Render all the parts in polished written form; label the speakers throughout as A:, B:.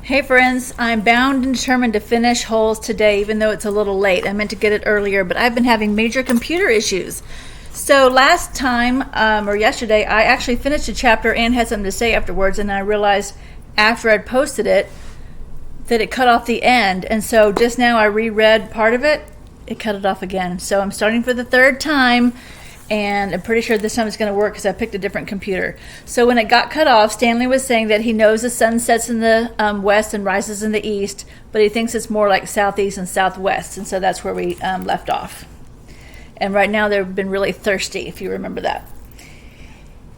A: Hey friends, I'm bound and determined to finish Holes today, even though it's a little late. I meant to get it earlier, but I've been having major computer issues. So last time, or yesterday, I actually finished a chapter and had something to say afterwards, and I realized after I'd posted it that it cut off the end. And so just now I reread part of it, it cut it off again. So I'm starting for the third time, and I'm pretty sure this time it's going to work because I picked a different computer. So when it got cut off, Stanley was saying that he knows the sun sets in the west and rises in the east, but he thinks it's more like southeast and southwest, and so that's where we left off. And right now they've been really thirsty, if you remember that.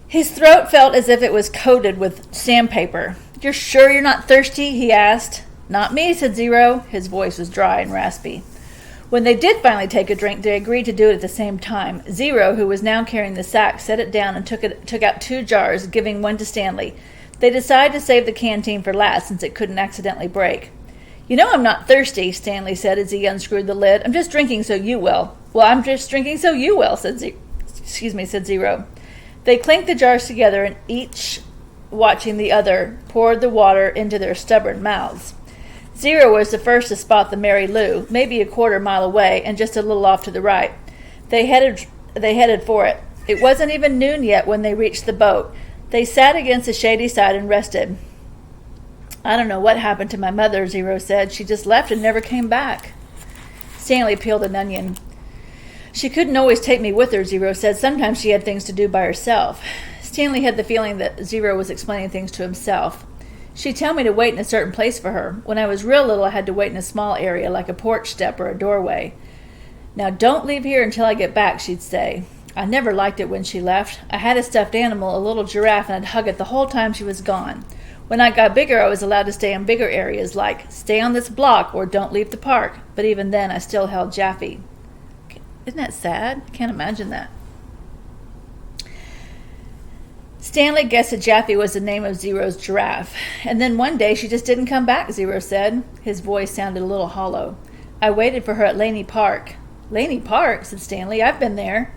A: His throat felt as if it was coated with sandpaper. "You're sure you're not thirsty?" he asked. "Not me," said Zero. His voice was dry and raspy. When they did finally take a drink, they agreed to do it at the same time. Zero, who was now carrying the sack, set it down and took out 2 jars, giving one to Stanley. They decided to save the canteen for last, since it couldn't accidentally break. "You know I'm not thirsty," Stanley said as he unscrewed the lid. "I'm just drinking so you will." "Well, I'm just drinking so you will," said Zero. They clinked the jars together, and each, watching the other, poured the water into their stubborn mouths. Zero was the first to spot the Mary Lou, maybe a quarter-mile away and just a little off to the right. They headed for it. It wasn't even noon yet when they reached the boat. They sat against the shady side and rested. "I don't know what happened to my mother," Zero said. "She just left and never came back." Stanley peeled an onion. "She couldn't always take me with her," Zero said. "Sometimes she had things to do by herself." Stanley had the feeling that Zero was explaining things to himself. "She'd tell me to wait in a certain place for her. When I was real little, I had to wait in a small area, like a porch step or a doorway. 'Now don't leave here until I get back,' she'd say. I never liked it when she left. I had a stuffed animal, a little giraffe, and I'd hug it the whole time she was gone. When I got bigger, I was allowed to stay in bigger areas, like stay on this block or don't leave the park. But even then, I still held Jaffe." Isn't that sad? I can't imagine that. Stanley guessed that Jaffe was the name of Zero's giraffe. "And then one day she just didn't come back," Zero said. His voice sounded a little hollow. "I waited for her at Laney Park." "Laney Park?" said Stanley. "I've been there."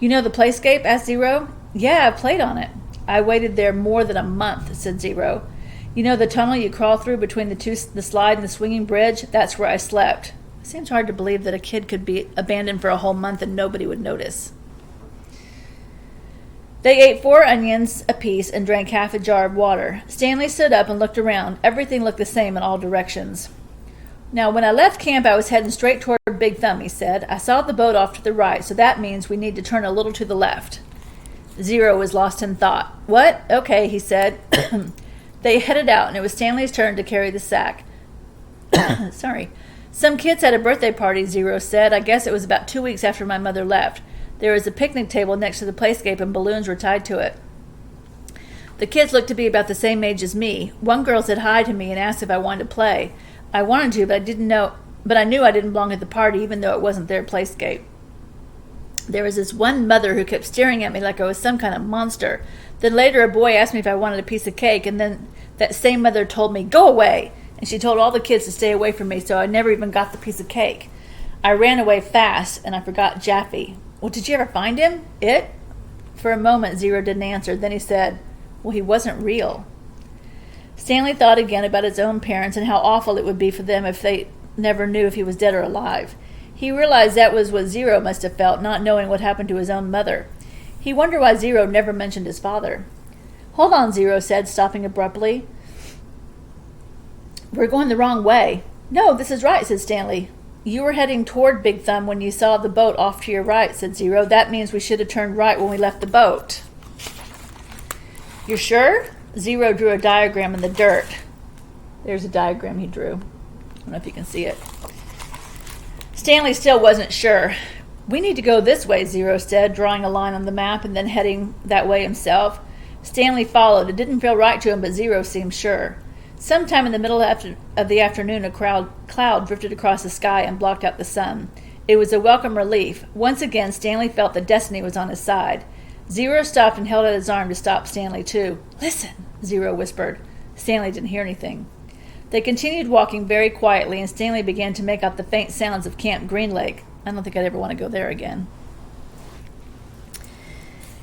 A: "You know the playscape?" asked Zero. "Yeah, I played on it." "I waited there more than a month," said Zero. "You know the tunnel you crawl through between the slide and the swinging bridge? That's where I slept." It seems hard to believe that a kid could be abandoned for a whole month and nobody would notice. They ate 4 onions apiece and drank half a jar of water. Stanley stood up and looked around. Everything looked the same in all directions. "Now, when I left camp, I was heading straight toward Big Thumb," he said. "I saw the boat off to the right, so that means we need to turn a little to the left." Zero was lost in thought. "What? Okay," he said. They headed out, and it was Stanley's turn to carry the sack. Sorry. "Some kids had a birthday party," Zero said. "I guess it was about 2 weeks after my mother left. There was a picnic table next to the playscape and balloons were tied to it. The kids looked to be about the same age as me. One girl said hi to me and asked if I wanted to play. I wanted to, but I knew I didn't belong at the party, even though it wasn't their playscape. There was this one mother who kept staring at me like I was some kind of monster. Then later a boy asked me if I wanted a piece of cake, and then that same mother told me, 'Go away!' And she told all the kids to stay away from me, so I never even got the piece of cake. I ran away fast, and I forgot Jaffe." "Well, did you ever find him?" "It?" For a moment, Zero didn't answer. Then he said, "Well, he wasn't real." Stanley thought again about his own parents and how awful it would be for them if they never knew if he was dead or alive. He realized that was what Zero must have felt, not knowing what happened to his own mother. He wondered why Zero never mentioned his father. "Hold on," Zero said, stopping abruptly. "We're going the wrong way." "No, this is right," said Stanley. "You were heading toward Big Thumb when you saw the boat off to your right," said Zero. "That means we should have turned right when we left the boat." "You're sure?" Zero drew a diagram in the dirt. There's a diagram he drew. I don't know if you can see it. Stanley still wasn't sure. "We need to go this way," Zero said, drawing a line on the map and then heading that way himself. Stanley followed. It didn't feel right to him, but Zero seemed sure. Sometime in the middle of the afternoon, a cloud drifted across the sky and blocked out the sun. It was a welcome relief. Once again, Stanley felt that destiny was on his side. Zero stopped and held out his arm to stop Stanley, too. "Listen," Zero whispered. Stanley didn't hear anything. They continued walking very quietly, and Stanley began to make out the faint sounds of Camp Green Lake. I don't think I'd ever want to go there again.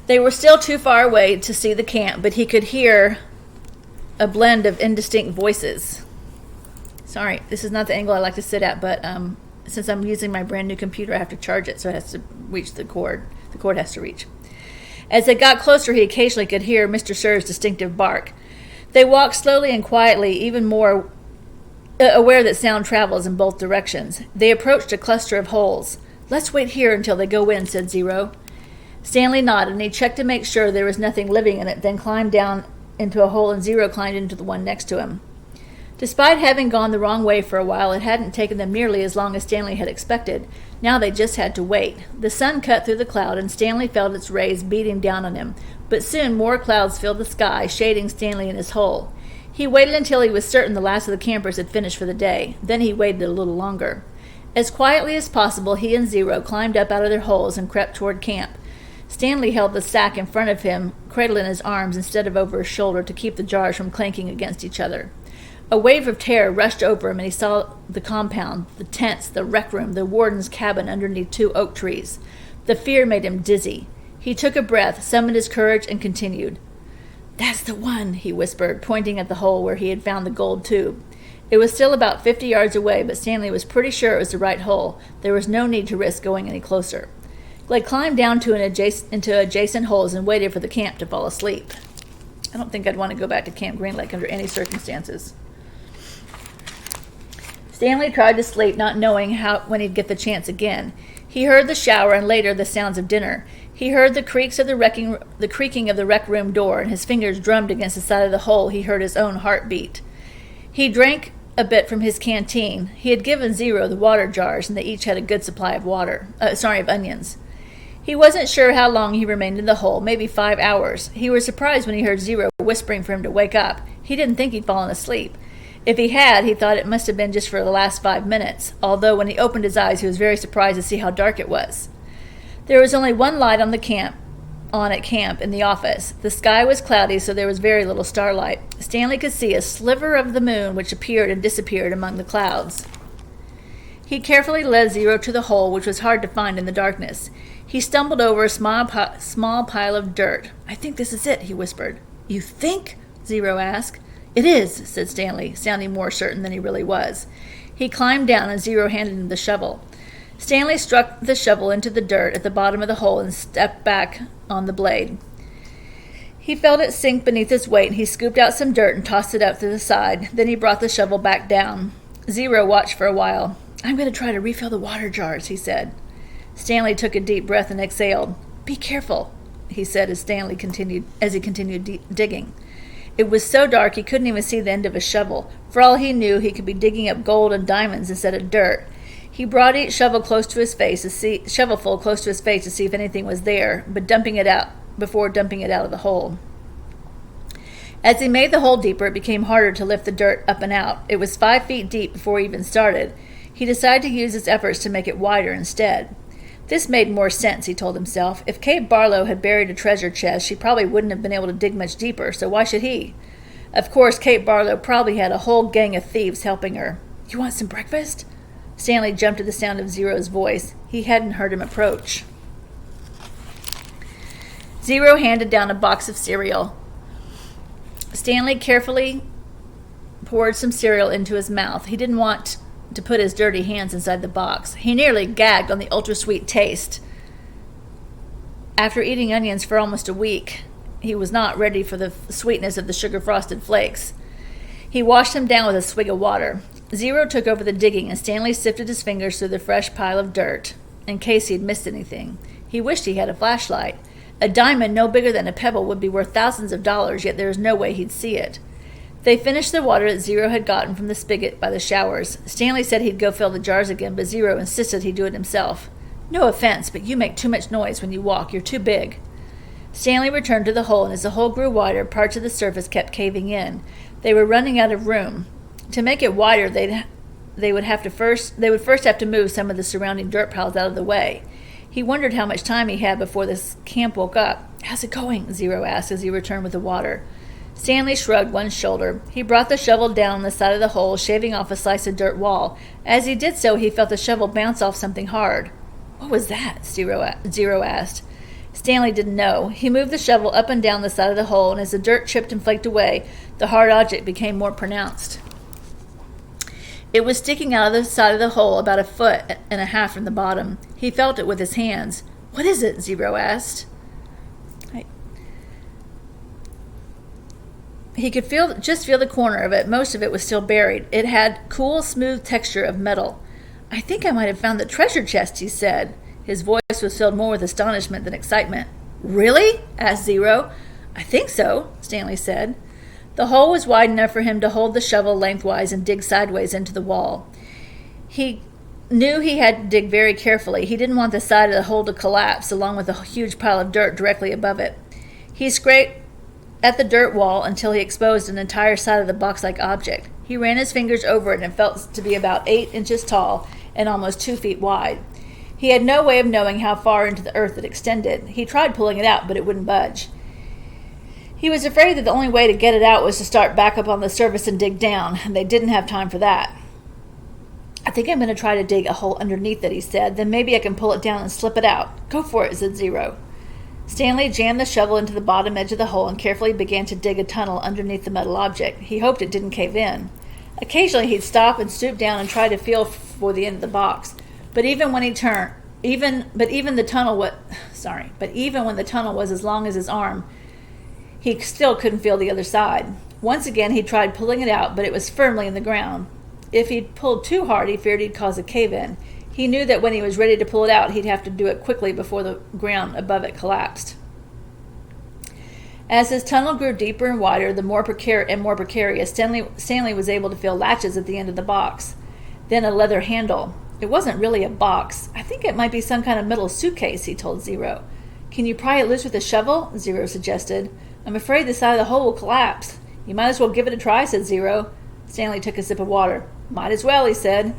A: They were still too far away to see the camp, but he could hear a blend of indistinct voices. Sorry, this is not the angle I like to sit at, but since I'm using my brand new computer, I have to charge it, so it has to reach the cord. The cord has to reach. As they got closer, he occasionally could hear Mr. Sir's distinctive bark. They walked slowly and quietly, even more aware that sound travels in both directions. They approached a cluster of holes. "Let's wait here until they go in," said Zero. Stanley nodded, and he checked to make sure there was nothing living in it, then climbed down into a hole, and Zero climbed into the one next to him. Despite having gone the wrong way for a while, it hadn't taken them nearly as long as Stanley had expected. Now they just had to wait. The sun cut through the cloud, and Stanley felt its rays beating down on him. But soon more clouds filled the sky, shading Stanley in his hole. He waited until he was certain the last of the campers had finished for the day. Then he waited a little longer. As quietly as possible, he and Zero climbed up out of their holes and crept toward camp. Stanley held the sack in front of him, cradled in his arms instead of over his shoulder to keep the jars from clanking against each other. A wave of terror rushed over him, and he saw the compound, the tents, the rec room, the warden's cabin underneath 2 oak trees. The fear made him dizzy. He took a breath, summoned his courage, and continued. "That's the one," he whispered, pointing at the hole where he had found the gold tube. It was still about 50 yards away, but Stanley was pretty sure it was the right hole. There was no need to risk going any closer. They climbed down into adjacent holes and waited for the camp to fall asleep. I don't think I'd want to go back to Camp Green Lake under any circumstances. Stanley tried to sleep, not knowing when he'd get the chance again. He heard the shower and later the sounds of dinner. He heard the creaking of the rec room door, and his fingers drummed against the side of the hole. He heard his own heartbeat. He drank a bit from his canteen. He had given Zero the water jars, and they each had a good supply of onions. He wasn't sure how long he remained in the hole, maybe 5 hours. He was surprised when he heard Zero whispering for him to wake up. He didn't think he'd fallen asleep. If he had, he thought it must have been just for the last 5 minutes, although when he opened his eyes, he was very surprised to see how dark it was. There was only one light at camp in the office. The sky was cloudy, so there was very little starlight. Stanley could see a sliver of the moon which appeared and disappeared among the clouds. He carefully led Zero to the hole, which was hard to find in the darkness. He stumbled over a small pile of dirt. "I think this is it," he whispered. "You think?" Zero asked. "It is," said Stanley, sounding more certain than he really was. He climbed down, and Zero handed him the shovel. Stanley struck the shovel into the dirt at the bottom of the hole and stepped back on the blade. He felt it sink beneath his weight, and he scooped out some dirt and tossed it up to the side. Then he brought the shovel back down. Zero watched for a while. "I'm going to try to refill the water jars," he said. Stanley took a deep breath and exhaled. "Be careful," he said as he continued digging. It was so dark he couldn't even see the end of his shovel. For all he knew, he could be digging up gold and diamonds instead of dirt. He brought each shovelful close to his face to see if anything was there, before dumping it out of the hole. As he made the hole deeper, it became harder to lift the dirt up and out. It was 5 feet deep before he even started. He decided to use his efforts to make it wider instead. This made more sense, he told himself. If Kate Barlow had buried a treasure chest, she probably wouldn't have been able to dig much deeper, so why should he? Of course, Kate Barlow probably had a whole gang of thieves helping her. "You want some breakfast?" Stanley jumped at the sound of Zero's voice. He hadn't heard him approach. Zero handed down a box of cereal. Stanley carefully poured some cereal into his mouth. He didn't want to put his dirty hands inside the box. He nearly gagged on the ultra-sweet taste. After eating onions for almost a week, he was not ready for the sweetness of the sugar-frosted flakes. He washed them down with a swig of water. Zero took over the digging, and Stanley sifted his fingers through the fresh pile of dirt, in case he'd missed anything. He wished he had a flashlight. A diamond no bigger than a pebble would be worth thousands of dollars, yet there was no way he'd see it. They finished the water that Zero had gotten from the spigot by the showers. Stanley said he'd go fill the jars again, but Zero insisted he'd do it himself. "No offense, but you make too much noise when you walk. You're too big." Stanley returned to the hole, and as the hole grew wider, parts of the surface kept caving in. They were running out of room. To make it wider, they would first have to move some of the surrounding dirt piles out of the way. He wondered how much time he had before this camp woke up. "How's it going?" Zero asked as he returned with the water. Stanley shrugged one shoulder. He brought the shovel down on the side of the hole, shaving off a slice of dirt wall. As he did so, he felt the shovel bounce off something hard. "What was that?" Zero asked. Stanley didn't know. He moved the shovel up and down the side of the hole, and as the dirt chipped and flaked away, the hard object became more pronounced. It was sticking out of the side of the hole about 1.5 feet from the bottom. He felt it with his hands. "What is it?" Zero asked. He could just feel the corner of it. Most of it was still buried. It had cool, smooth texture of metal. "I think I might have found the treasure chest," he said. His voice was filled more with astonishment than excitement. "Really?" asked Zero. "I think so," Stanley said. The hole was wide enough for him to hold the shovel lengthwise and dig sideways into the wall. He knew he had to dig very carefully. He didn't want the side of the hole to collapse, along with a huge pile of dirt directly above it. He scraped at the dirt wall until he exposed an entire side of the box-like object. He ran his fingers over it and felt to be about 8 inches tall and almost 2 feet wide. He had no way of knowing how far into the earth it extended. He tried pulling it out, but it wouldn't budge. He was afraid that the only way to get it out was to start back up on the surface and dig down, and they didn't have time for that. "I think I'm going to try to dig a hole underneath it," he said. "Then maybe I can pull it down and slip it out." "Go for it," said Zero. Stanley jammed the shovel into the bottom edge of the hole and carefully began to dig a tunnel underneath the metal object. He hoped it didn't cave in. Occasionally he'd stop and stoop down and try to feel for the end of the box. But even when the tunnel was as long as his arm, he still couldn't feel the other side. Once again he tried pulling it out, but it was firmly in the ground. If he pulled too hard, he feared he'd cause a cave-in. He knew that when he was ready to pull it out, he'd have to do it quickly before the ground above it collapsed. As his tunnel grew deeper and wider, more precarious, Stanley was able to feel latches at the end of the box. Then a leather handle. It wasn't really a box. "I think it might be some kind of metal suitcase," he told Zero. "Can you pry it loose with a shovel?" Zero suggested. "I'm afraid the side of the hole will collapse." "You might as well give it a try," said Zero. Stanley took a sip of water. "Might as well," he said.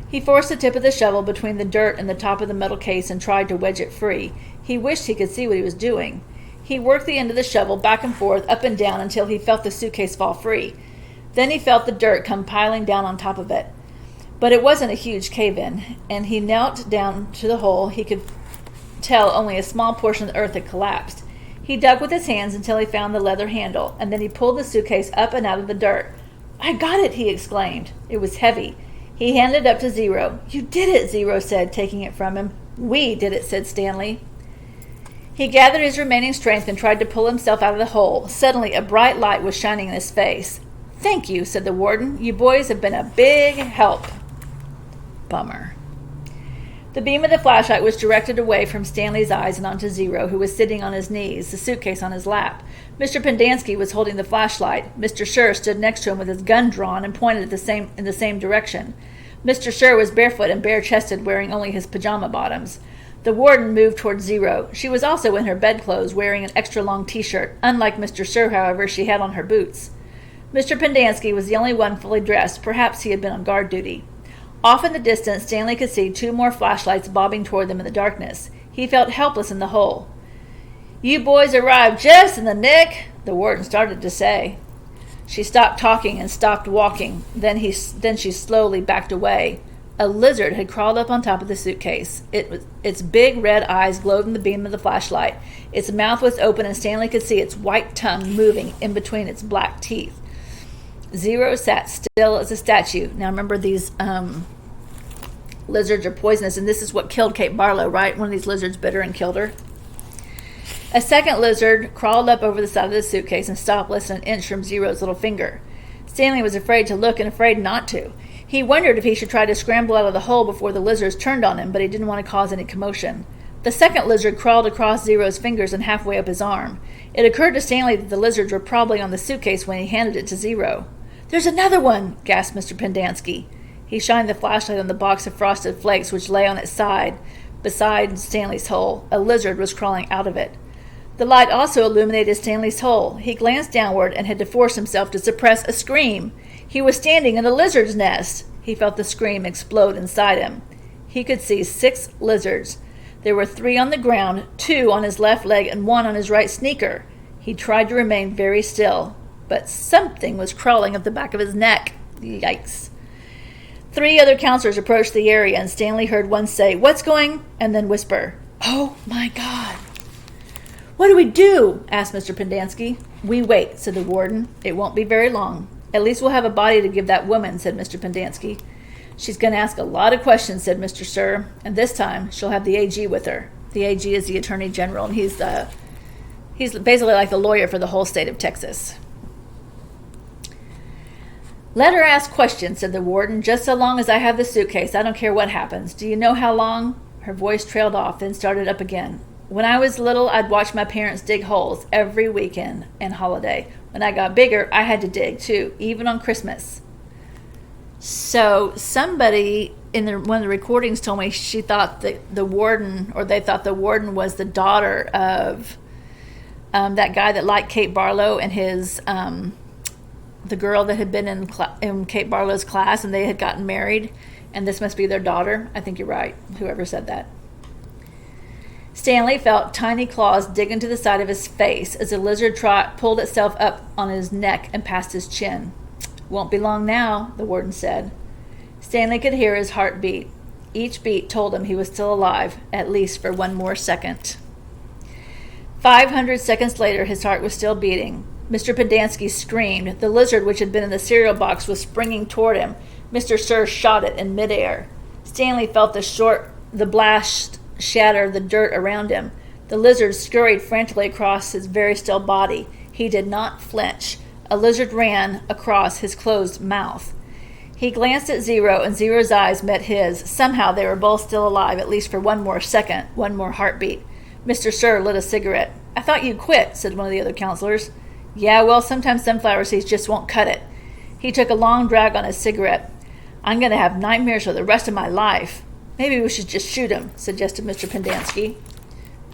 A: He forced the tip of the shovel between the dirt and the top of the metal case and tried to wedge it free. He wished he could see what he was doing. He worked the end of the shovel back and forth, up and down, until he felt the suitcase fall free. Then he felt the dirt come piling down on top of it. But it wasn't a huge cave-in, and he knelt down to the hole. He could tell only a small portion of the earth had collapsed. He dug with his hands until he found the leather handle, and then he pulled the suitcase up and out of the dirt. "I got it," he exclaimed. It was heavy. He handed it up to Zero. "You did it," Zero said, taking it from him. "We did it," said Stanley. He gathered his remaining strength and tried to pull himself out of the hole. Suddenly, a bright light was shining in his face. "Thank you," said the warden. "You boys have been a big help." Bummer. The beam of the flashlight was directed away from Stanley's eyes and onto Zero, who was sitting on his knees, the suitcase on his lap. Mr. Pendanski was holding the flashlight. Mr. Scher stood next to him with his gun drawn and pointed in the same direction. Mr. Scher was barefoot and bare-chested, wearing only his pajama bottoms. The warden moved toward Zero. She was also in her bedclothes, wearing an extra-long T-shirt. Unlike Mr. Scher, however, she had on her boots. Mr. Pendanski was the only one fully dressed. Perhaps he had been on guard duty. Off in the distance, Stanley could see 2 more flashlights bobbing toward them in the darkness. He felt helpless in the hole. "You boys arrived just in the nick," the warden started to say. She stopped talking and stopped walking. Then she slowly backed away. A lizard had crawled up on top of the suitcase. Its big red eyes glowed in the beam of the flashlight. Its mouth was open, and Stanley could see its white tongue moving in between its black teeth. Zero sat still as a statue. Now remember, these lizards are poisonous, and this is what killed Kate Barlow, right? One of these lizards bit her and killed her. A second lizard crawled up over the side of the suitcase and stopped less than an inch from Zero's little finger. Stanley was afraid to look and afraid not to. He wondered if he should try to scramble out of the hole before the lizards turned on him, but he didn't want to cause any commotion. The second lizard crawled across Zero's fingers and halfway up his arm. It occurred to Stanley that the lizards were probably on the suitcase when he handed it to Zero. "There's another one!" gasped Mr. Pendanski. He shined the flashlight on the box of frosted flakes which lay on its side beside Stanley's hole. A lizard was crawling out of it. The light also illuminated Stanley's hole. He glanced downward and had to force himself to suppress a scream. He was standing in a lizard's nest. He felt the scream explode inside him. He could see 6 lizards. There were 3 on the ground, 2 on his left leg, and 1 on his right sneaker. He tried to remain very still, but something was crawling up the back of his neck. Yikes. 3 other counselors approached the area, and Stanley heard one say, "What's going?" and then whisper, "Oh, my God." "What do we do?" asked Mr. Pendanski. "We wait," said the warden. "It won't be very long." At least we'll have a body to give that woman, said Mr. Pendanski. She's going to ask a lot of questions, said Mr. Sir, and this time she'll have the AG with her. The AG is the Attorney General, and he's basically like the lawyer for the whole state of Texas. Let her ask questions, said the warden, just so long as I have the suitcase. I don't care what happens. Do you know how long? Her voice trailed off, then started up again. When I was little, I'd watch my parents dig holes every weekend and holiday. When I got bigger, I had to dig, too, even on Christmas. So somebody in one of the recordings told me she thought that they thought the warden was the daughter of that guy that liked Kate Barlow and his the girl that had been in Kate Barlow's class, and they had gotten married, and this must be their daughter. I think you're right, whoever said that. Stanley felt tiny claws dig into the side of his face as a lizard pulled itself up on his neck and past his chin. Won't be long now, the warden said. Stanley could hear his heart beat. Each beat told him he was still alive, at least for one more second. 500 seconds later, his heart was still beating. Mr. Pendanski screamed. The lizard, which had been in the cereal box, was springing toward him. Mr. Sir shot it in midair. Stanley felt the blast shatter the dirt around him. The lizard scurried frantically across his very still body. He did not flinch. A lizard ran across his closed mouth. He glanced at Zero, and Zero's eyes met his. Somehow they were both still alive, at least for one more second, one more heartbeat. Mr. Sir lit a cigarette. I thought you'd quit, said one of the other counselors. Yeah, well, sometimes sunflower seeds just won't cut it. He took a long drag on his cigarette. I'm going to have nightmares for the rest of my life. Maybe we should just shoot him, suggested Mr. Pendanski.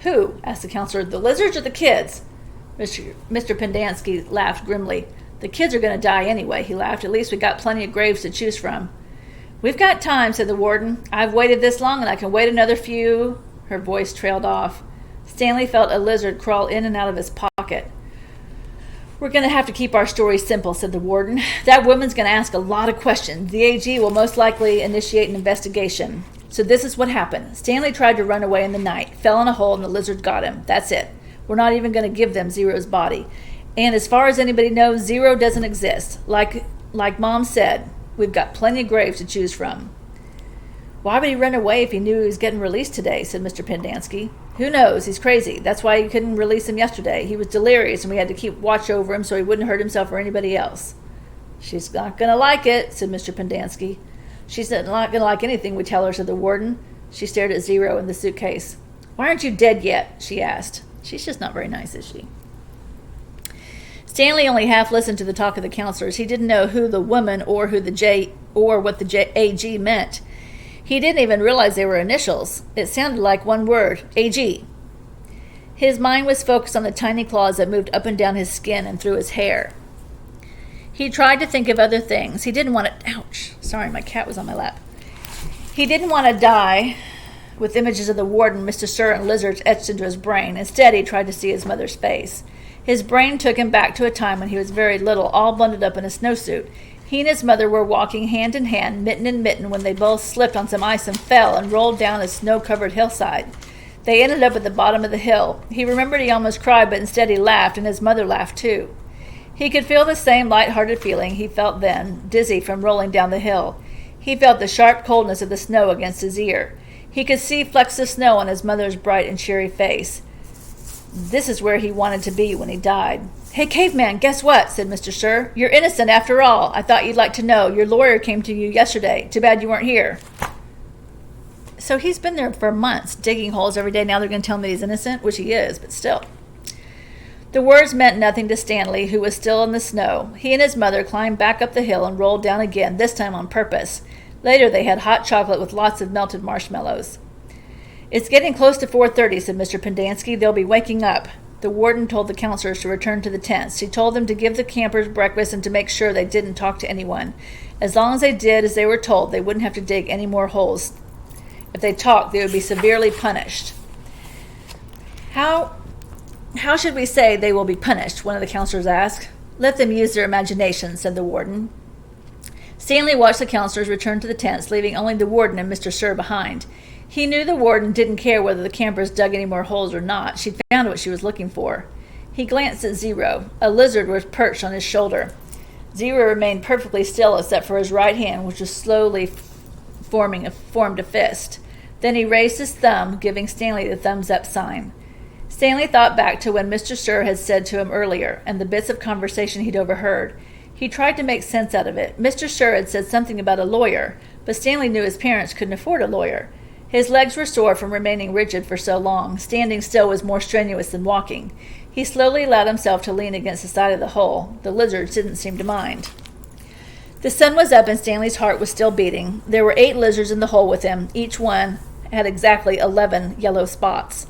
A: Who? Asked the counselor. The lizards or the kids? Mr. Pendanski laughed grimly. The kids are going to die anyway, he laughed. At least we got plenty of graves to choose from. We've got time, said the warden. I've waited this long and I can wait another few. Her voice trailed off. Stanley felt a lizard crawl in and out of his pocket. We're going to have to keep our story simple, said the warden. That woman's going to ask a lot of questions. The AG will most likely initiate an investigation. So this is what happened. Stanley tried to run away in the night, fell in a hole, and the lizard got him. That's it. We're not even going to give them Zero's body. And as far as anybody knows, Zero doesn't exist. Like Mom said, we've got plenty of graves to choose from. Why would he run away if he knew he was getting released today, said Mr. Pendanski. Who knows? He's crazy. That's why you couldn't release him yesterday. He was delirious, and we had to keep watch over him so he wouldn't hurt himself or anybody else. She's not going to like it, said Mr. Pendanski. She's not going to like anything we tell her, said the warden. She stared at Zero in the suitcase. Why aren't you dead yet? She asked. She's just not very nice, is she? Stanley only half listened to the talk of the counselors. He didn't know who the woman or what the AG meant. He didn't even realize they were initials. It sounded like one word, AG. His mind was focused on the tiny claws that moved up and down his skin and through his hair. He tried to think of other things. He didn't want to... Ouch. Sorry, my cat was on my lap. He didn't want to die with images of the warden, Mr. Sir, and lizards etched into his brain. Instead, he tried to see his mother's face. His brain took him back to a time when he was very little, all bundled up in a snowsuit. He and his mother were walking hand in hand, mitten in mitten, when they both slipped on some ice and fell and rolled down a snow-covered hillside. They ended up at the bottom of the hill. He remembered he almost cried, but instead he laughed, and his mother laughed too. He could feel the same light-hearted feeling he felt then, dizzy from rolling down the hill. He felt the sharp coldness of the snow against his ear. He could see flecks of snow on his mother's bright and cheery face. This is where he wanted to be when he died. Hey, caveman, guess what? Said Mr. Sir. You're innocent after all. I thought you'd like to know. Your lawyer came to you yesterday. Too bad you weren't here. So he's been there for months, digging holes every day. Now they're going to tell him that he's innocent, which he is, but still. The words meant nothing to Stanley, who was still in the snow. He and his mother climbed back up the hill and rolled down again, this time on purpose. Later they had hot chocolate with lots of melted marshmallows. It's getting close to 4:30, said Mr. Pendanski. They'll be waking up. The warden told the counselors to return to the tents. He told them to give the campers breakfast and to make sure they didn't talk to anyone. As long as they did as they were told, they wouldn't have to dig any more holes. If they talked, they would be severely punished. How should we say they will be punished? One of the counselors asked. Let them use their imagination, said the warden. Stanley watched the counselors return to the tents, leaving only the warden and Mr. Sir behind. He knew the warden didn't care whether the campers dug any more holes or not. She'd found what she was looking for. He glanced at Zero. A lizard was perched on his shoulder. Zero remained perfectly still except for his right hand, which was slowly formed a fist. Then he raised his thumb, giving Stanley the thumbs-up sign. Stanley thought back to when Mr. Scher had said to him earlier, and the bits of conversation he'd overheard. He tried to make sense out of it. Mr. Scher had said something about a lawyer, but Stanley knew his parents couldn't afford a lawyer. His legs were sore from remaining rigid for so long. Standing still was more strenuous than walking. He slowly allowed himself to lean against the side of the hole. The lizards didn't seem to mind. The sun was up and Stanley's heart was still beating. There were 8 lizards in the hole with him. Each one had exactly 11 yellow spots.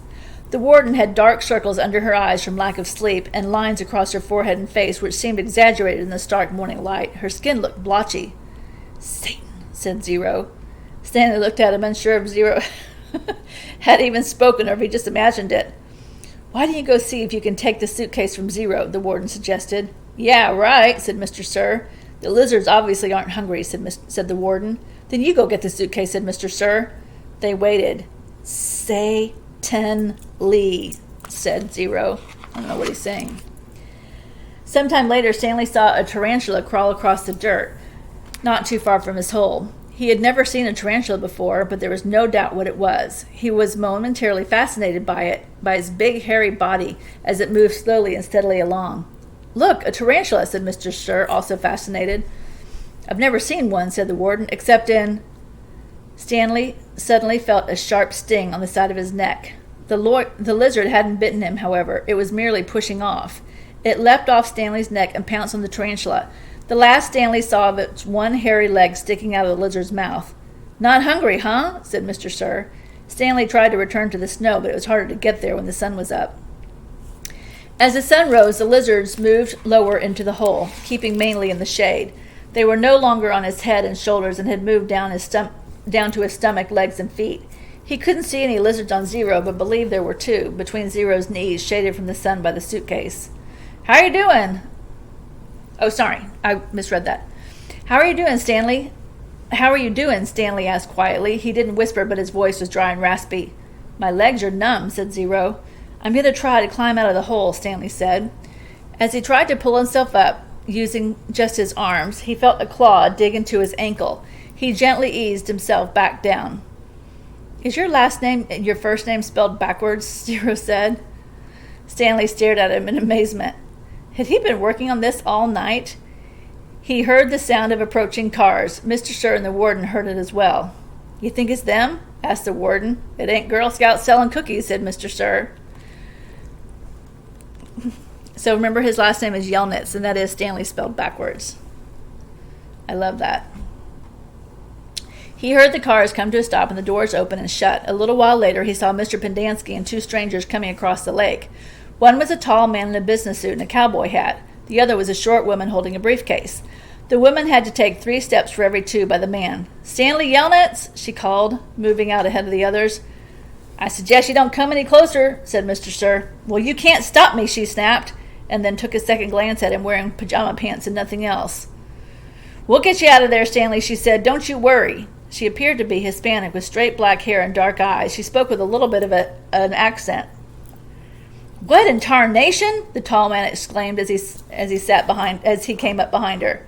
A: The warden had dark circles under her eyes from lack of sleep and lines across her forehead and face which seemed exaggerated in the stark morning light. Her skin looked blotchy. "Satan," said Zero. Stanley looked at him, unsure if Zero had even spoken or if he just imagined it. "Why don't you go see if you can take the suitcase from Zero?" the warden suggested. "Yeah, right," said Mr. Sir. "The lizards obviously aren't hungry," said the warden. "Then you go get the suitcase," said Mr. Sir. They waited. "Say 10 Lee," said Zero. I don't know what he's saying. Sometime later, Stanley saw a tarantula crawl across the dirt, not too far from his hole. He had never seen a tarantula before, but there was no doubt what it was. He was momentarily fascinated by it, by its big, hairy body as it moved slowly and steadily along. "Look, a tarantula," said Mr. Scher, also fascinated. "I've never seen one," said the warden, "except in—" Stanley suddenly felt a sharp sting on the side of his neck. The lizard hadn't bitten him, however. It was merely pushing off. It leapt off Stanley's neck and pounced on the tarantula. The last Stanley saw of its one hairy leg sticking out of the lizard's mouth. "Not hungry, huh?" said Mr. Sir. Stanley tried to return to the snow, but it was harder to get there when the sun was up. As the sun rose, the lizards moved lower into the hole, keeping mainly in the shade. They were no longer on his head and shoulders and had moved down to his stomach, legs, and feet. He couldn't see any lizards on Zero, but believed there were 2, between Zero's knees, shaded from the sun by the suitcase. "How are you doing?" "Oh, sorry, I misread that. How are you doing, Stanley?" "How are you doing?" Stanley asked quietly. He didn't whisper, but his voice was dry and raspy. "My legs are numb," said Zero. "I'm going to try to climb out of the hole," Stanley said. As he tried to pull himself up, using just his arms, he felt a claw dig into his ankle. He gently eased himself back down. "Is your last name and your first name spelled backwards?" Zero said. Stanley stared at him in amazement. Had he been working on this all night? He heard the sound of approaching cars. Mr. Scher and the warden heard it as well. "You think it's them?" asked the warden. "It ain't Girl Scouts selling cookies," said Mr. Scher. So remember, his last name is Yelnats, and that is Stanley spelled backwards. I love that. He heard the cars come to a stop and the doors open and shut. A little while later, he saw Mr. Pendanski and 2 strangers coming across the lake. One was a tall man in a business suit and a cowboy hat. The other was a short woman holding a briefcase. The woman had to take 3 steps for every 2 by the man. "Stanley Yelnats," she called, moving out ahead of the others. "I suggest you don't come any closer," said Mr. Sir. "Well, you can't stop me," she snapped, and then took a second glance at him wearing pajama pants and nothing else. "We'll get you out of there, Stanley," she said. "Don't you worry." She appeared to be Hispanic with straight black hair and dark eyes. She spoke with a little bit of an accent. "What in tarnation?" the tall man exclaimed as he came up behind her.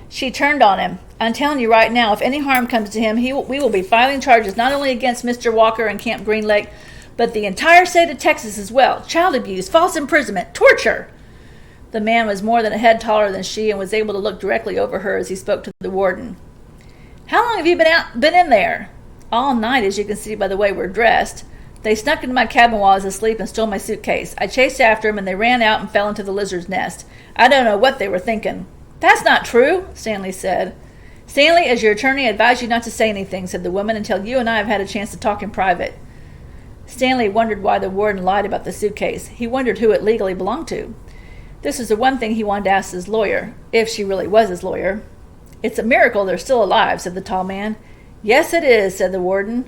A: She turned on him. "I'm telling you right now, if any harm comes to him, we will be filing charges not only against Mr. Walker and Camp Green Lake, but the entire state of Texas as well. Child abuse, false imprisonment, torture." The man was more than a head taller than she and was able to look directly over her as he spoke to the warden. "How long have you been in there?" "All night, as you can see by the way we're dressed. They snuck into my cabin while I was asleep and stole my suitcase. I chased after them and they ran out and fell into the lizard's nest. I don't know what they were thinking." "That's not true," Stanley said. "Stanley, as your attorney, I advise you not to say anything," said the woman, "until you and I have had a chance to talk in private." Stanley wondered why the warden lied about the suitcase. He wondered who it legally belonged to. This was the one thing he wanted to ask his lawyer, if she really was his lawyer. "It's a miracle they're still alive," said the tall man. "Yes, it is," said the warden,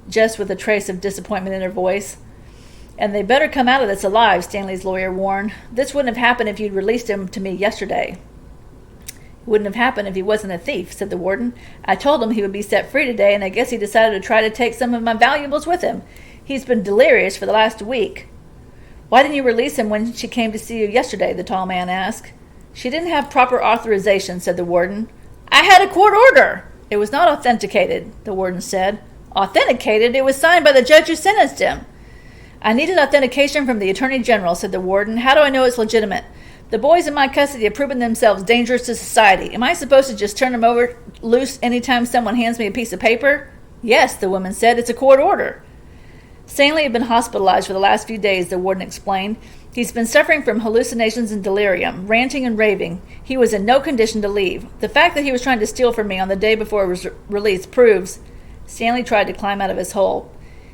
A: just with a trace of disappointment in her voice. "And they better come out of this alive," Stanley's lawyer warned. "This wouldn't have happened if you'd released him to me yesterday." "It wouldn't have happened if he wasn't a thief," said the warden. "I told him he would be set free today, and I guess he decided to try to take some of my valuables with him. He's been delirious for the last week." "Why didn't you release him when she came to see you yesterday?" the tall man asked. She didn't have proper authorization, said the warden. I had a court order. It was not authenticated, the warden said. Authenticated? It was signed by the judge who sentenced him. I needed authentication from the Attorney General, said the warden. How do I know it's legitimate? The boys in my custody have proven themselves dangerous to society. Am I supposed to just turn them over loose anytime someone hands me a piece of paper? Yes, the woman said. It's a court order. Stanley had been hospitalized for the last few days, the warden explained. He's been suffering from hallucinations and delirium, ranting and raving. He was in no condition to leave. The fact that he was trying to steal from me on the day before he was released proves. Stanley tried to climb out of his hole,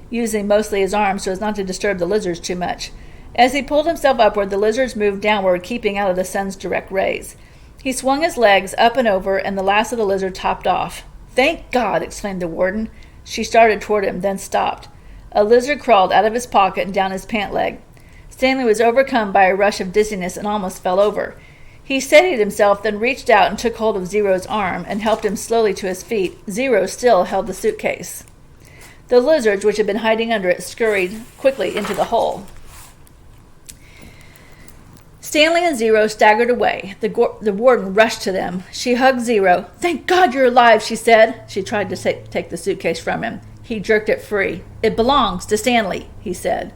A: using mostly his arms so as not to disturb the lizards too much. As he pulled himself upward, the lizards moved downward, keeping out of the sun's direct rays. He swung his legs up and over, and the last of the lizard topped off. Thank God, exclaimed the warden. She started toward him, then stopped. A lizard crawled out of his pocket and down his pant leg. Stanley was overcome by a rush of dizziness and almost fell over. He steadied himself, then reached out and took hold of Zero's arm and helped him slowly to his feet. Zero still held the suitcase. The lizards, which had been hiding under it, scurried quickly into the hole. Stanley and Zero staggered away. The warden rushed to them. She hugged Zero. Thank God you're alive, she said. She tried to take the suitcase from him. He jerked it free. It belongs to Stanley, he said.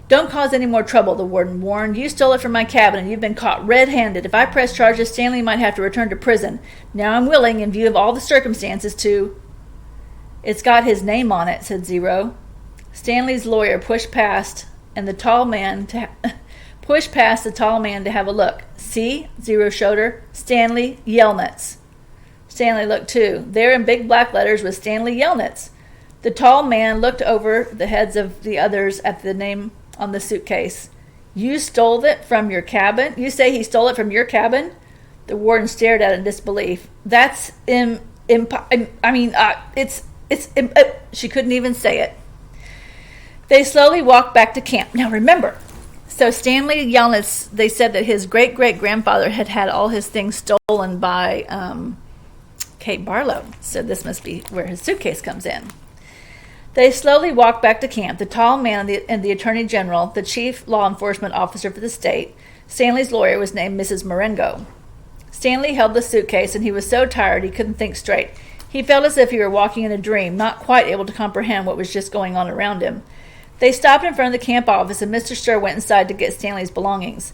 A: Don't cause any more trouble, the warden warned. You stole it from my cabin, and you've been caught red-handed. If I press charges, Stanley might have to return to prison. Now I'm willing, in view of all the circumstances, to... It's got his name on it, said Zero. Stanley's lawyer pushed past the tall man to have a look. See? Zero showed her. Stanley Yelnats. Stanley looked too. There in big black letters was Stanley Yelnats. The tall man looked over the heads of the others at the name on the suitcase. You stole it from your cabin? You say he stole it from your cabin? The warden stared at it in disbelief. That's she couldn't even say it. They slowly walked back to camp. Now remember, so Stanley Yelnats, they said that his great-great-grandfather had all his things stolen by Kate Barlow. So this must be where his suitcase comes in. They slowly walked back to camp. The tall man and the Attorney General, the chief law enforcement officer for the state. Stanley's lawyer was named Mrs. Marengo. Stanley held the suitcase, and he was so tired he couldn't think straight. He felt as if he were walking in a dream, not quite able to comprehend what was just going on around him. They stopped in front of the camp office, and Mr. Stir went inside to get Stanley's belongings.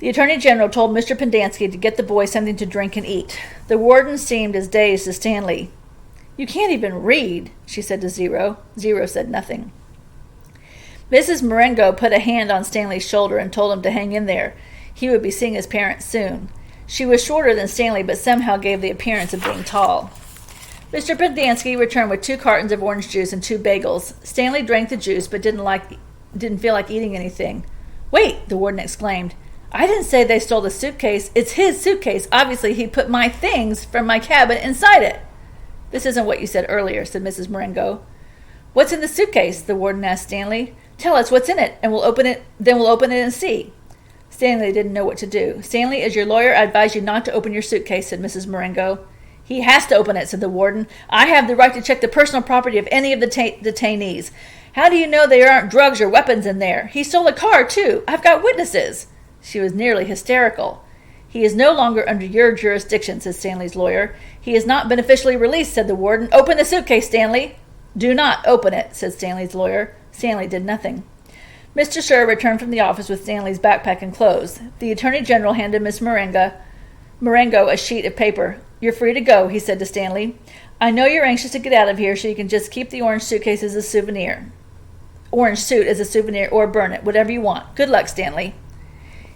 A: The Attorney General told Mr. Pendanski to get the boy something to drink and eat. The warden seemed as dazed as Stanley. You can't even read, she said to Zero. Zero said nothing. Mrs. Marengo put a hand on Stanley's shoulder and told him to hang in there. He would be seeing his parents soon. She was shorter than Stanley, but somehow gave the appearance of being tall. Mr. Pendanski returned with 2 cartons of orange juice and 2 bagels. Stanley drank the juice, but didn't feel like eating anything. Wait, the warden exclaimed. I didn't say they stole the suitcase. It's his suitcase. Obviously, he put my things from my cabin inside it. This isn't what you said earlier, said Mrs. Marengo. What's in the suitcase? The warden asked Stanley. Tell us what's in it, and we'll open it and see. Stanley didn't know what to do. Stanley, as your lawyer, I advise you not to open your suitcase, said Mrs. Marengo. He has to open it, said the warden. I have the right to check the personal property of any of the detainees. How do you know there aren't drugs or weapons in there? He stole a car, too. I've got witnesses. She was nearly hysterical. He is no longer under your jurisdiction, said Stanley's lawyer. He has not been officially released, said the warden. Open the suitcase, Stanley. Do not open it, said Stanley's lawyer. Stanley did nothing. Mr. Sher returned from the office with Stanley's backpack and clothes. The Attorney General handed Miss Marengo a sheet of paper. You're free to go, he said to Stanley. I know you're anxious to get out of here, so you can just keep the orange suitcase as a souvenir. Orange suit as a souvenir, or burn it, whatever you want. Good luck, Stanley.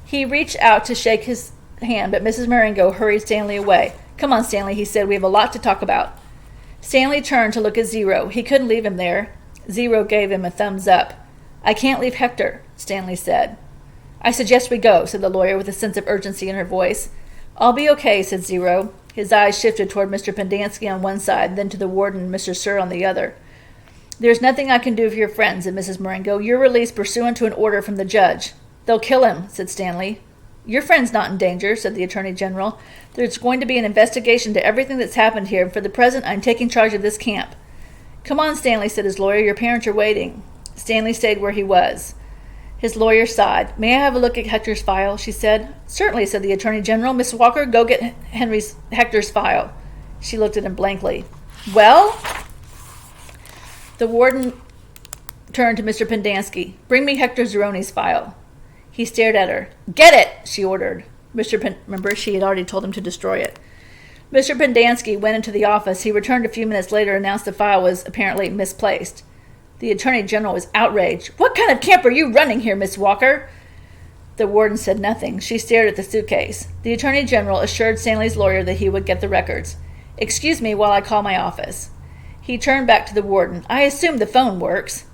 A: He reached out to shake his hand, but Mrs. Marengo hurried Stanley away. Come on, Stanley, he said. We have a lot to talk about. Stanley turned to look at Zero. He couldn't leave him there. Zero gave him a thumbs up. I can't leave Hector, Stanley said. I suggest we go, said the lawyer with a sense of urgency in her voice. I'll be okay, said Zero. His eyes shifted toward Mr. Pendanski on one side, then to the warden and Mr. Sir on the other. There's nothing I can do for your friends, said Mrs. Marengo. You're released pursuant to an order from the judge. They'll kill him, said Stanley. Your friend's not in danger, said the Attorney General. There's going to be an investigation to everything that's happened here, and for the present I'm taking charge of this camp. Come on, Stanley, said his lawyer. Your parents are waiting. Stanley stayed where he was. His lawyer sighed. "May I have a look at Hector's file?" she said. "Certainly," said the Attorney General. "Miss Walker, go get Hector's file." She looked at him blankly. "Well?" The warden turned to Mr. Pendanski. "Bring me Hector Zeroni's file." He stared at her. "Get it," she ordered. Remember, she had already told him to destroy it. Mr. Pendanski went into the office. He returned a few minutes later and announced the file was apparently misplaced. The Attorney General was outraged. "What kind of camp are you running here, Miss Walker?" The warden said nothing. She stared at the suitcase. The Attorney General assured Stanley's lawyer that he would get the records. "Excuse me while I call my office." He turned back to the warden. "I assume the phone works."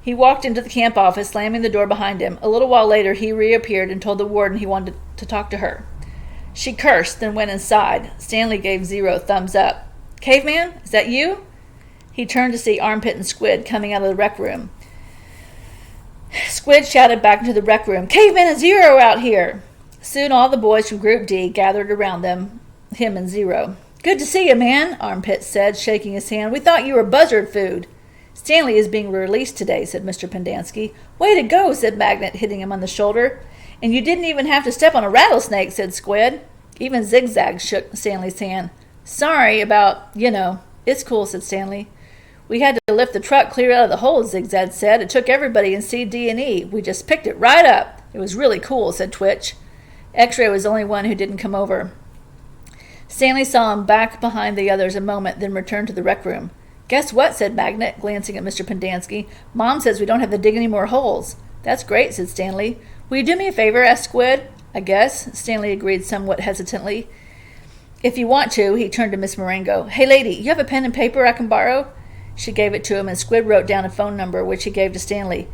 A: He walked into the camp office, slamming the door behind him. A little while later, he reappeared and told the warden he wanted to talk to her. She cursed, then went inside. Stanley gave Zero thumbs up. "Caveman, is that you?" He turned to see Armpit and Squid coming out of the rec room. Squid shouted back into the rec room, "Caveman and Zero out here!" Soon all the boys from Group D gathered around him and Zero. "Good to see you, man," Armpit said, shaking his hand. "We thought you were buzzard food." "Stanley is being released today," said Mr. Pendanski. "Way to go," said Magnet, hitting him on the shoulder. "And you didn't even have to step on a rattlesnake," said Squid. Even Zigzag shook Stanley's hand. "Sorry about, It's cool," said Stanley. "We had to lift the truck clear out of the hole," Zigzag said. "It took everybody in C, D, and E. We just picked it right up. It was really cool," said Twitch. X-Ray was the only one who didn't come over. Stanley saw him back behind the others a moment, then returned to the rec room. "Guess what?" said Magnet, glancing at Mr. Pendanski. "Mom says we don't have to dig any more holes." "That's great," said Stanley. "Will you do me a favor?" asked Squid. "I guess," Stanley agreed somewhat hesitantly. "If you want to," he turned to Miss Marengo. "Hey, lady, you have a pen and paper I can borrow?" She gave it to him, and Squid wrote down a phone number, which he gave to Stanley.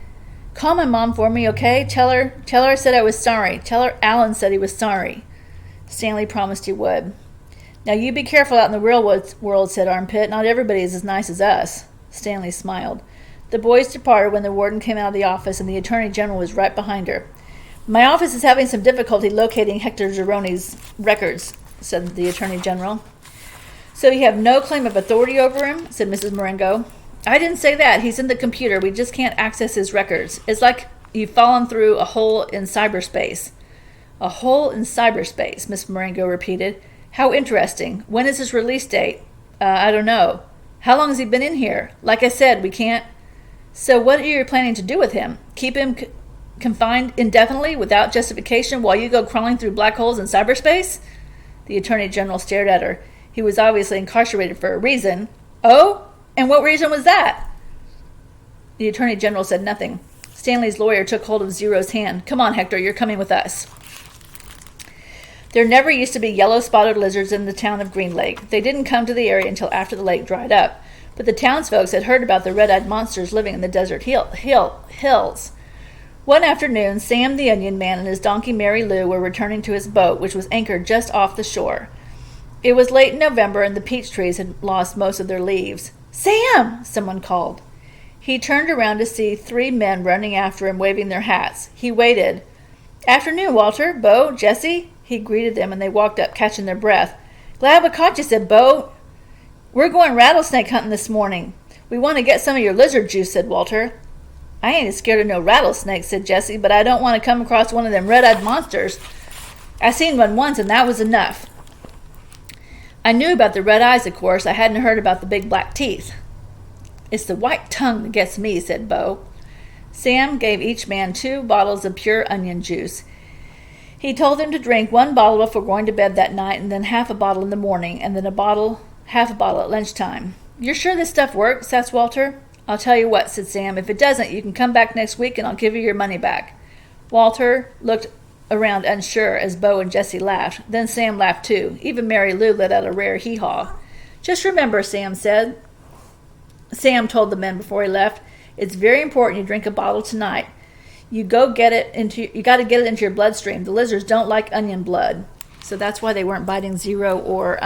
A: "Call my mom for me, okay? Tell her I said I was sorry. Tell her Alan said he was sorry." Stanley promised he would. "Now you be careful out in the real world," said Armpit. "Not everybody is as nice as us." Stanley smiled. The boys departed when the warden came out of the office, and the Attorney General was right behind her. "My office is having some difficulty locating Hector Zeroni's records," said the Attorney General. "So you have no claim of authority over him?" said Mrs. Marengo. "I didn't say that. He's in the computer. We just can't access his records. It's like you've fallen through a hole in cyberspace." "A hole in cyberspace," Miss Marengo repeated. "How interesting. When is his release date?" I don't know." "How long has he been in here?" "Like I said, we can't." "So what are you planning to do with him? Keep him confined indefinitely without justification while you go crawling through black holes in cyberspace?" The Attorney General stared at her. He was obviously incarcerated for a reason. "Oh? And what reason was that?" The Attorney General said nothing. Stanley's lawyer took hold of Zero's hand. "Come on, Hector, you're coming with us." There never used to be yellow-spotted lizards in the town of Green Lake. They didn't come to the area until after the lake dried up, but the townsfolk had heard about the red-eyed monsters living in the desert hills. One afternoon, Sam the Onion Man and his donkey Mary Lou were returning to his boat, which was anchored just off the shore. It was late in November, and the peach trees had lost most of their leaves. "Sam!" someone called. He turned around to see 3 men running after him, waving their hats. He waited. "Afternoon, Walter, Bo, Jesse." He greeted them, and they walked up, catching their breath. "Glad we caught you," said Bo. "We're going rattlesnake hunting this morning. We want to get some of your lizard juice," said Walter. "I ain't scared of no rattlesnakes," said Jesse, "but I don't want to come across one of them red-eyed monsters. I seen one once, and that was enough." "I knew about the red eyes, of course. I hadn't heard about the big black teeth." "It's the white tongue that gets me," said Bo. Sam gave each man 2 bottles of pure onion juice. He told them to drink 1 bottle before going to bed that night, and then half a bottle in the morning, and then half a bottle at lunchtime. "You're sure this stuff works?" asked Walter. "I'll tell you what," said Sam. "If it doesn't, you can come back next week, and I'll give you your money back." Walter looked around unsure as Bo and Jesse laughed. Then Sam laughed too. Even Mary Lou let out a rare hee-haw. "Just remember," Sam told the men before he left, "it's very important you drink a bottle tonight. You got to get it into your bloodstream. The lizards don't like onion blood." So that's why they weren't biting Zero or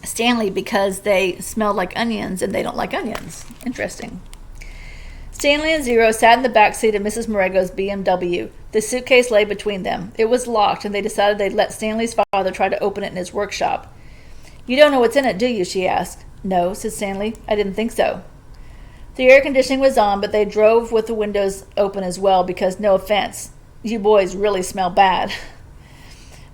A: Stanley, because they smelled like onions, and they don't like onions. Interesting. Stanley and Zero sat in the back seat of Mrs. Marengo's BMW. The suitcase lay between them. It was locked, and they decided they'd let Stanley's father try to open it in his workshop. "You don't know what's in it, do you?" she asked. "No," said Stanley. "I didn't think so." The air conditioning was on, but they drove with the windows open as well because, no offense, you boys really smell bad.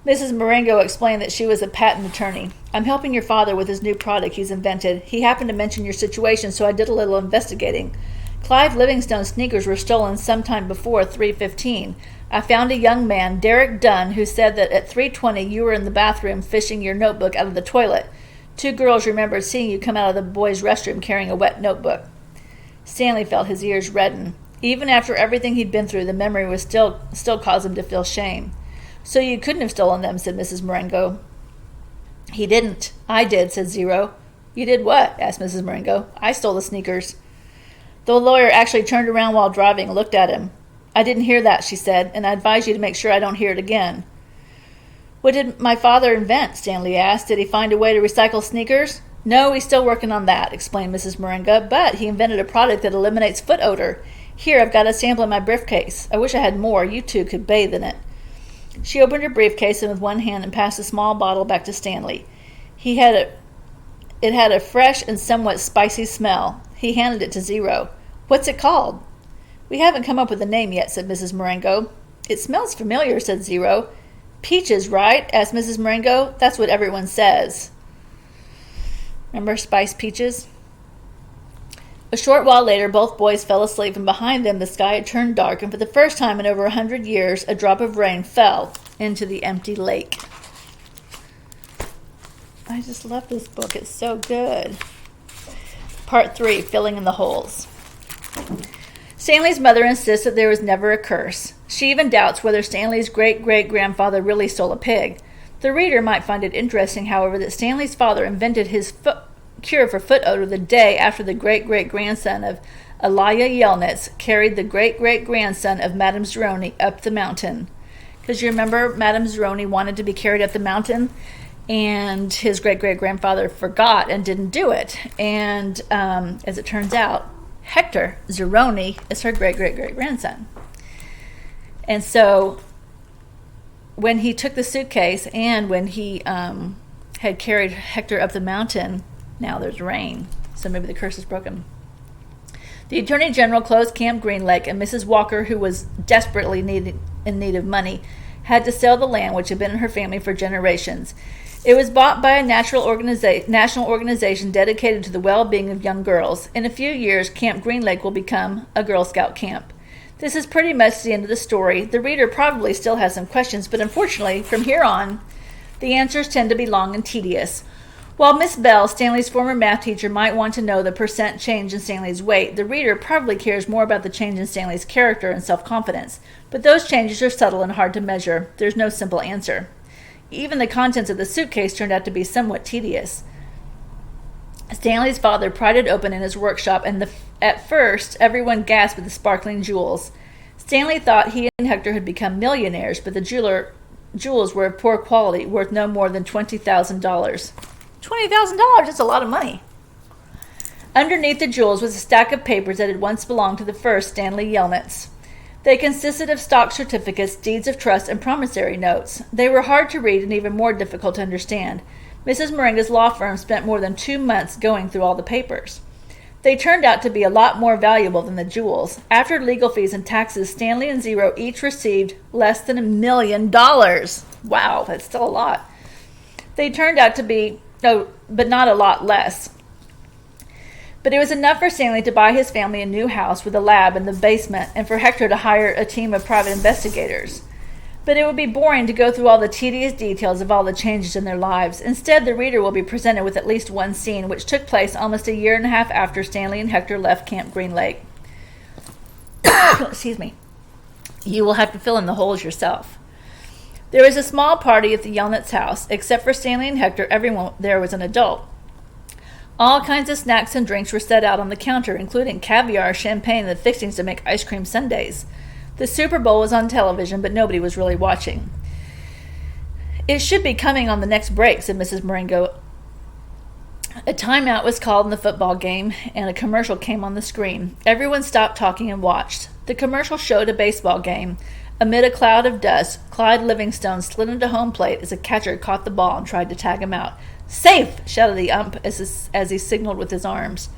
A: Mrs. Marengo explained that she was a patent attorney. I'm helping your father with his new product he's invented. He happened to mention your situation, so I did a little investigating. Clive Livingstone's sneakers were stolen sometime before 3:15. I found a young man, Derek Dunn, who said that at 3:20 you were in the bathroom fishing your notebook out of the toilet. 2 girls remembered seeing you come out of the boys' restroom carrying a wet notebook. Stanley felt his ears redden. Even after everything he'd been through, the memory was still caused him to feel shame. So you couldn't have stolen them, said Mrs. Marengo. He didn't. I did, said Zero. You did what? Asked Mrs. Marengo. I stole the sneakers. The lawyer actually turned around while driving and looked at him. I didn't hear that, she said, and I advise you to make sure I don't hear it again. What did my father invent? Stanley asked. Did he find a way to recycle sneakers? No, he's still working on that, explained Mrs. Marengo, but he invented a product that eliminates foot odor. Here, I've got a sample in my briefcase. I wish I had more. You two could bathe in it. She opened her briefcase and with one hand and passed a small bottle back to Stanley. It had a fresh and somewhat spicy smell. He handed it to Zero. What's it called? We haven't come up with a name yet, said Mrs. Marengo. It smells familiar, said Zero. Peaches, right? Asked Mrs. Marengo. That's what everyone says. Remember spiced peaches? A short while later, both boys fell asleep, and behind them the sky had turned dark, and for the first time in over 100 years, a drop of rain fell into the empty lake. I just love this book. It's so good. Part 3, Filling in the Holes. Stanley's mother insists that there was never a curse. She even doubts whether Stanley's great-great-grandfather really stole a pig. The reader might find it interesting, however, that Stanley's father invented his cure for foot odor the day after the great-great-grandson of Elia Yelnats carried the great-great-grandson of Madame Zeroni up the mountain. Because you remember Madame Zeroni wanted to be carried up the mountain, and his great-great-grandfather forgot and didn't do it. And as it turns out, Hector Zeroni is her great-great-great-grandson. And so when he took the suitcase and when he had carried Hector up the mountain, now there's rain. So maybe the curse is broken. The Attorney General closed Camp Green Lake, and Mrs. Walker, who was desperately in need of money, had to sell the land which had been in her family for generations. It was bought by a national organization dedicated to the well-being of young girls. In a few years, Camp Green Lake will become a Girl Scout camp. This is pretty much the end of the story. The reader probably still has some questions, but unfortunately, from here on, the answers tend to be long and tedious. While Miss Bell, Stanley's former math teacher, might want to know the percent change in Stanley's weight, the reader probably cares more about the change in Stanley's character and self-confidence. But those changes are subtle and hard to measure. There's no simple answer. Even the contents of the suitcase turned out to be somewhat tedious. Stanley's father pried it open in his workshop, and at first, everyone gasped at the sparkling jewels. Stanley thought he and Hector had become millionaires, but the jewels were of poor quality, worth no more than $20,000. $20,000, that's a lot of money. Underneath the jewels was a stack of papers that had once belonged to the first Stanley Yelnats. They consisted of stock certificates, deeds of trust, and promissory notes. They were hard to read and even more difficult to understand. Mrs. Marengo's law firm spent more than 2 months going through all the papers. They turned out to be a lot more valuable than the jewels. After legal fees and taxes, Stanley and Zero each received less than $1 million. Wow, that's still a lot. They turned out to be, but not a lot less. But it was enough for Stanley to buy his family a new house with a lab in the basement and for Hector to hire a team of private investigators. But it would be boring to go through all the tedious details of all the changes in their lives. Instead, the reader will be presented with at least one scene, which took place almost a year and a half after Stanley and Hector left Camp Green Lake. Excuse me. You will have to fill in the holes yourself. There was a small party at the Yelnats' house. Except for Stanley and Hector, everyone there was an adult. All kinds of snacks and drinks were set out on the counter, including caviar, champagne, and the fixings to make ice cream sundaes. The Super Bowl was on television, but nobody was really watching. It should be coming on the next break, said Mrs. Marengo. A timeout was called in the football game, and a commercial came on the screen. Everyone stopped talking and watched. The commercial showed a baseball game. Amid a cloud of dust, Clyde Livingstone slid into home plate as a catcher caught the ball and tried to tag him out. "Safe!" shouted the ump as he signaled with his arms.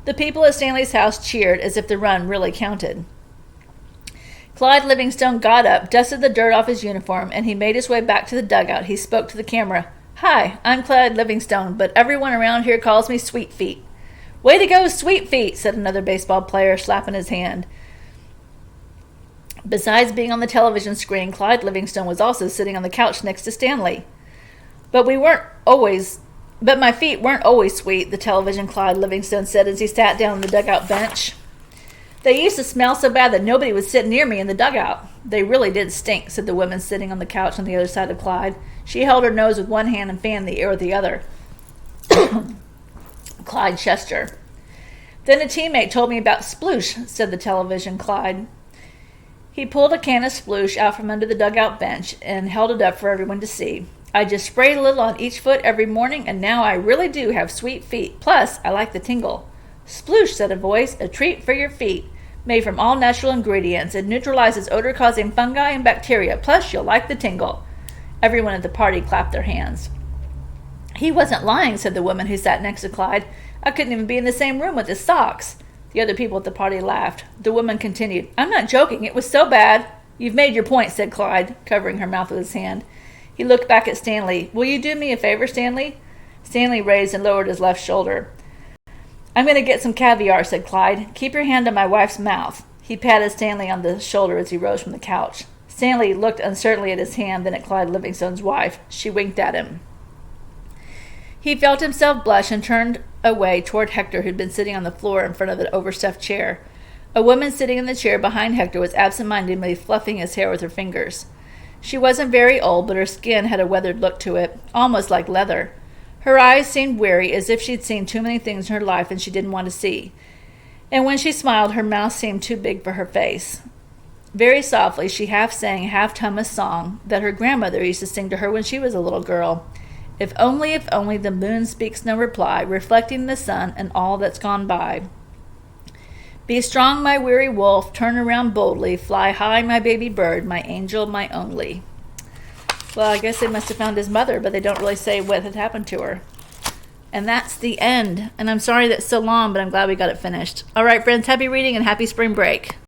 A: The people at Stanley's house cheered as if the run really counted. Clyde Livingstone got up, dusted the dirt off his uniform, and he made his way back to the dugout. He spoke to the camera. "Hi, I'm Clyde Livingstone, but everyone around here calls me Sweet Feet." "Way to go, Sweet Feet," said another baseball player, slapping his hand. Besides being on the television screen, Clyde Livingstone was also sitting on the couch next to Stanley. But my feet weren't always sweet, the television Clyde Livingstone said as he sat down on the dugout bench. "They used to smell so bad that nobody would sit near me in the dugout. They really did stink," said the woman sitting on the couch on the other side of Clyde. She held her nose with one hand and fanned the air with the other. Clyde Chester. "Then a teammate told me about sploosh," said the television Clyde. He pulled a can of sploosh out from under the dugout bench and held it up for everyone to see. "I just sprayed a little on each foot every morning, and now I really do have sweet feet. Plus, I like the tingle." "Sploosh," said a voice, "a treat for your feet. Made from all natural ingredients. It neutralizes odor-causing fungi and bacteria. Plus, you'll like the tingle." Everyone at the party clapped their hands. "He wasn't lying," said the woman who sat next to Clyde. "I couldn't even be in the same room with his socks." The other people at the party laughed. The woman continued, "I'm not joking. It was so bad." "You've made your point," said Clyde, covering her mouth with his hand. He looked back at Stanley. "Will you do me a favor, Stanley?" Stanley raised and lowered his left shoulder. "I'm going to get some caviar," said Clyde. "Keep your hand on my wife's mouth." He patted Stanley on the shoulder as he rose from the couch. Stanley looked uncertainly at his hand, then at Clyde Livingstone's wife. She winked at him. He felt himself blush and turned away toward Hector, who'd been sitting on the floor in front of an overstuffed chair. A woman sitting in the chair behind Hector was absent-mindedly fluffing his hair with her fingers. She wasn't very old, but her skin had a weathered look to it, almost like leather. Her eyes seemed weary, as if she'd seen too many things in her life and she didn't want to see. And when she smiled, her mouth seemed too big for her face. Very softly, she half sang, half hummed a song that her grandmother used to sing to her when she was a little girl. If only, the moon speaks no reply, reflecting the sun and all that's gone by. Be strong, my weary wolf, turn around boldly, fly high, my baby bird, my angel, my only. Well, I guess they must have found his mother, but they don't really say what had happened to her. And that's the end. And I'm sorry that's so long, but I'm glad we got it finished. All right, friends, happy reading and happy spring break.